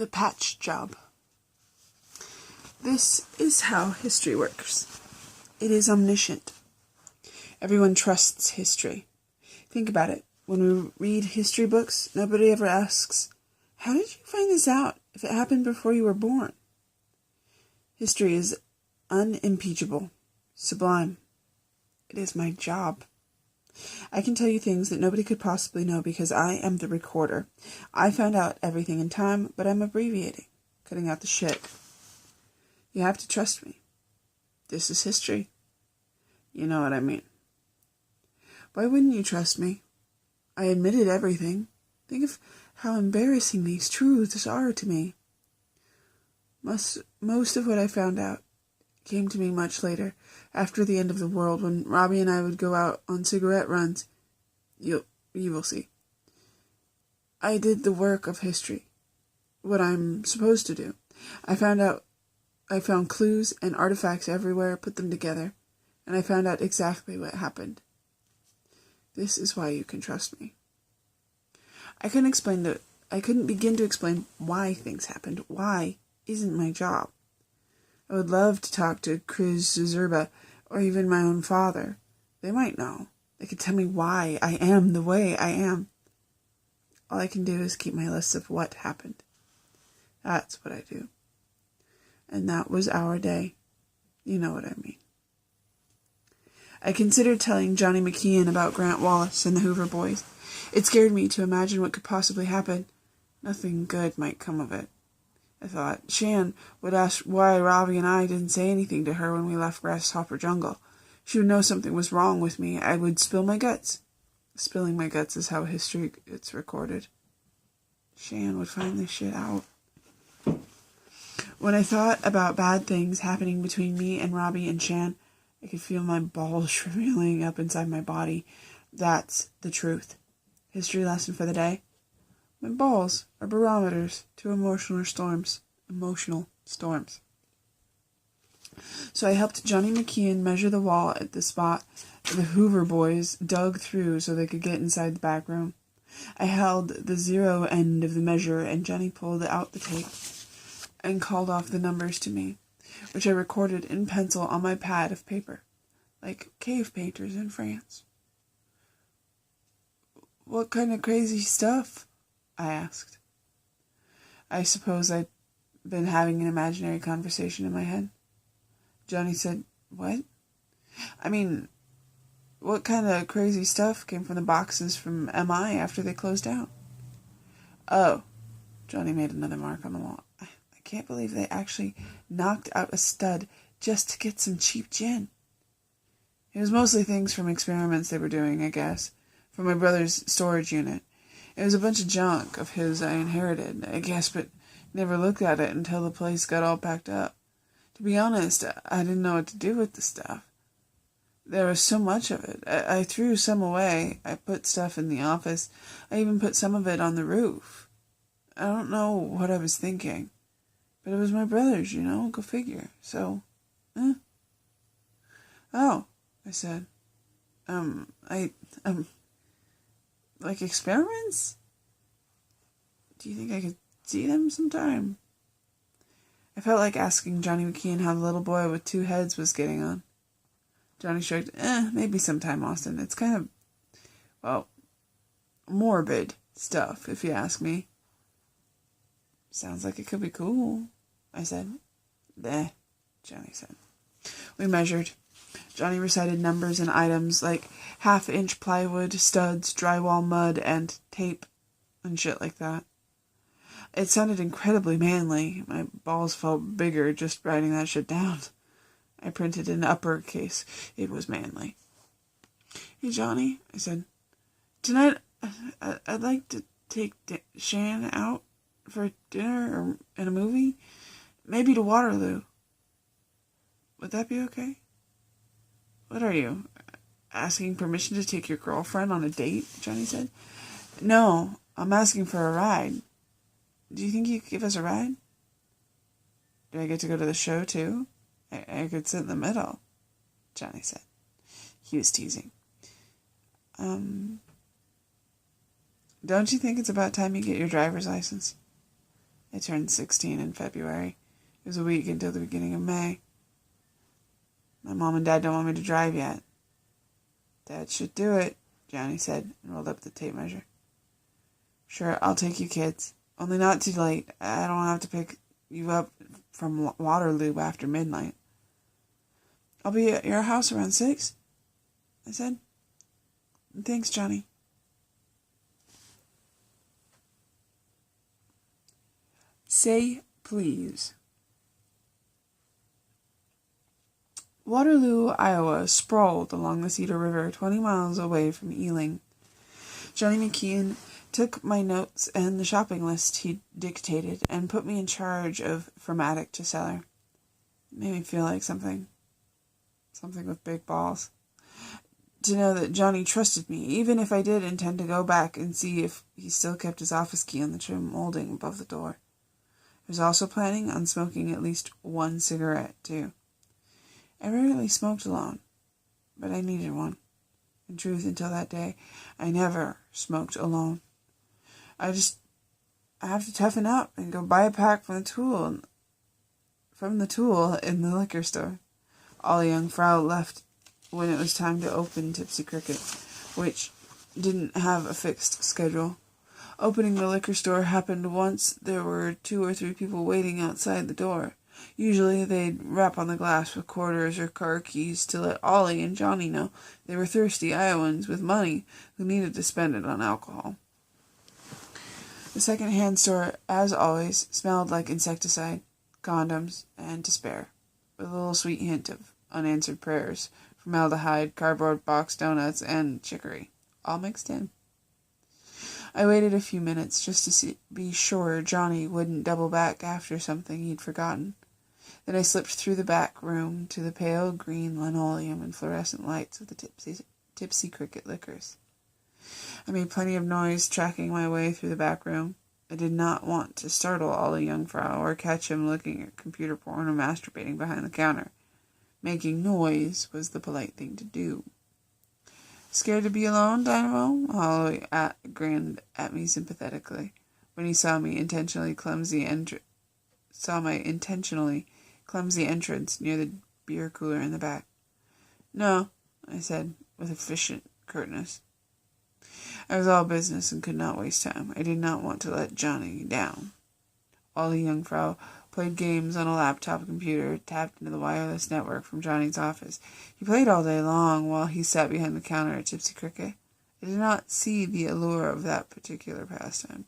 The patch job. This is how history works. It is omniscient. Everyone trusts history. Think about it. When we read history books, nobody ever asks, "How did you find this out if it happened before you were born?" History is unimpeachable, sublime. It is my job. I can tell you things that nobody could possibly know because I am the recorder. I found out everything in time, but I'm abbreviating, cutting out the shit. You have to trust me. This is history. You know what I mean. Why wouldn't you trust me? I admitted everything. Think of how embarrassing these truths are to me. Most of what I found out came to me much later, after the end of the world, when Robbie and I would go out on cigarette runs. You will see. I did the work of history, what I'm supposed to do. I found clues and artifacts everywhere, put them together, and I found out exactly what happened. This is why you can trust me. I couldn't begin to explain why things happened. Why isn't my job. I would love to talk to Chris Zerba or even my own father. They might know. They could tell me why I am the way I am. All I can do is keep my lists of what happened. That's what I do. And that was our day. You know what I mean. I considered telling Johnny McKeon about Grant Wallace and the Hoover boys. It scared me to imagine what could possibly happen. Nothing good might come of it. I thought Shan would ask why Robbie and I didn't say anything to her when we left Grasshopper Jungle. She would know something was wrong with me. I would spill my guts. Spilling my guts is how history gets recorded. Shan would find this shit out. When I thought about bad things happening between me and Robbie and Shan, I could feel my balls shriveling up inside my body. That's the truth. History lesson for the day. My balls are barometers to emotional storms. So I helped Johnny McKeon measure the wall at the spot the Hoover boys dug through so they could get inside the back room. I held the zero end of the measure, and Johnny pulled out the tape and called off the numbers to me, which I recorded in pencil on my pad of paper, like cave painters in France. "What kind of crazy stuff?" I asked. I suppose I'd been having an imaginary conversation in my head. Johnny said, "What?" I mean, what kind of crazy stuff came from the boxes from MI after they closed down? Oh, Johnny made another mark on the wall. I can't believe they actually knocked out a stud just to get some cheap gin. It was mostly things from experiments they were doing, I guess, from my brother's storage unit. It was a bunch of junk of his I inherited, I guess, but never looked at it until the place got all packed up. To be honest, I didn't know what to do with the stuff. There was so much of it. I threw some away. I put stuff in the office. I even put some of it on the roof. I don't know what I was thinking. But it was my brother's, go figure. So, Oh, I said. Like experiments? Do you think I could see them sometime? I felt like asking Johnny McKeon how the little boy with two heads was getting on. Johnny shrugged. Maybe sometime, Austin. It's kind of, morbid stuff, if you ask me. Sounds like it could be cool, I said. Bleh, Johnny said. We measured. Johnny recited numbers and items like half-inch plywood, studs, drywall mud, and tape, and shit like that. It sounded incredibly manly. My balls felt bigger just writing that shit down. I printed in uppercase. It was manly. "Hey, Johnny," I said. "Tonight, I'd like to take Shan out for dinner and a movie. Maybe to Waterloo. Would that be okay?" "What are you, asking permission to take your girlfriend on a date?" Johnny said. "No, I'm asking for a ride. Do you think you could give us a ride?" "Do I get to go to the show, too? I could sit in the middle," Johnny said. He was teasing. Don't you think it's about time you get your driver's license?" I turned 16 in February. It was a week until the beginning of May. My mom and Dad don't want me to drive yet. Dad should do it, Johnny said, and rolled up the tape measure. Sure, I'll take you kids. Only not too late. I don't have to pick you up from Waterloo after midnight. I'll be at your house around 6, I said. Thanks, Johnny. Say please. Waterloo, Iowa, sprawled along the Cedar River 20 miles away from Ealing. Johnny McKeon took my notes and the shopping list he dictated and put me in charge of from attic to cellar. It made me feel like something with big balls. To know that Johnny trusted me, even if I did intend to go back and see if he still kept his office key on the trim molding above the door. I was also planning on smoking at least one cigarette, too. I rarely smoked alone, but I needed one. In truth, until that day, I never smoked alone. I have to toughen up and go buy a pack from the tool in the liquor store. All young Frau left when it was time to open Tipsy Cricket, which didn't have a fixed schedule. Opening the liquor store happened once there were 2 or 3 people waiting outside the door. Usually they'd rap on the glass with quarters or car keys to let Ollie and Johnny know they were thirsty Iowans with money who needed to spend it on alcohol. The second-hand store, as always, smelled like insecticide, condoms, and despair, with a little sweet hint of unanswered prayers, formaldehyde, cardboard box donuts, and chicory, all mixed in. I waited a few minutes just to be sure Johnny wouldn't double back after something he'd forgotten. Then I slipped through the back room to the pale green linoleum and fluorescent lights of the Tipsy Cricket liquors. I made plenty of noise tracking my way through the back room. I did not want to startle Ollie Jungfrau or catch him looking at computer porn or masturbating behind the counter. Making noise was the polite thing to do. Scared to be alone, Dynamo? Ollie grinned at me sympathetically when he saw my intentionally clumsy entrance near the beer cooler in the back. No, I said, with efficient curtness. I was all business and could not waste time. I did not want to let Johnny down. Ollie Jungfrau played games on a laptop computer tapped into the wireless network from Johnny's office. He played all day long while he sat behind the counter at Tipsy Cricket. I did not see the allure of that particular pastime.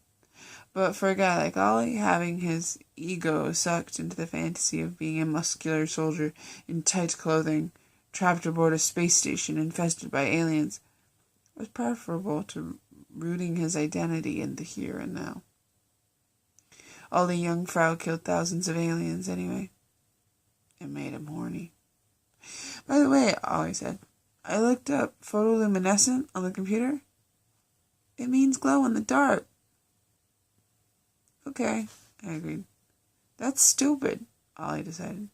But for a guy like Ollie, having his ego sucked into the fantasy of being a muscular soldier in tight clothing, trapped aboard a space station infested by aliens, was preferable to rooting his identity in the here and now. Ollie Jungfrau killed thousands of aliens anyway. It made him horny. By the way, Ollie said, I looked up photoluminescent on the computer. It means glow in the dark. Okay, I agreed. That's stupid, Ollie decided.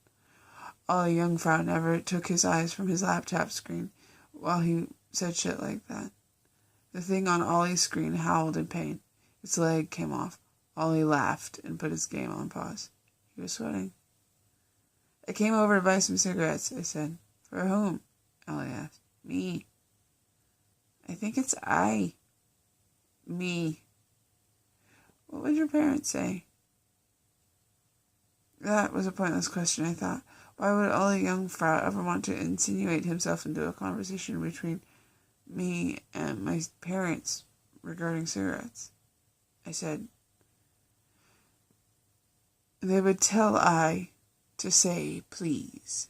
Ollie Jungfrau never took his eyes from his laptop screen while he said shit like that. The thing on Ollie's screen howled in pain. Its leg came off. Ollie laughed and put his game on pause. He was sweating. I came over to buy some cigarettes, I said. For whom? Ollie asked. Me. I think it's I. Me. What would your parents say? That was a pointless question, I thought. Why would Ollie Jungfrau ever want to insinuate himself into a conversation between me and my parents regarding cigarettes? I said, they would tell I to say please.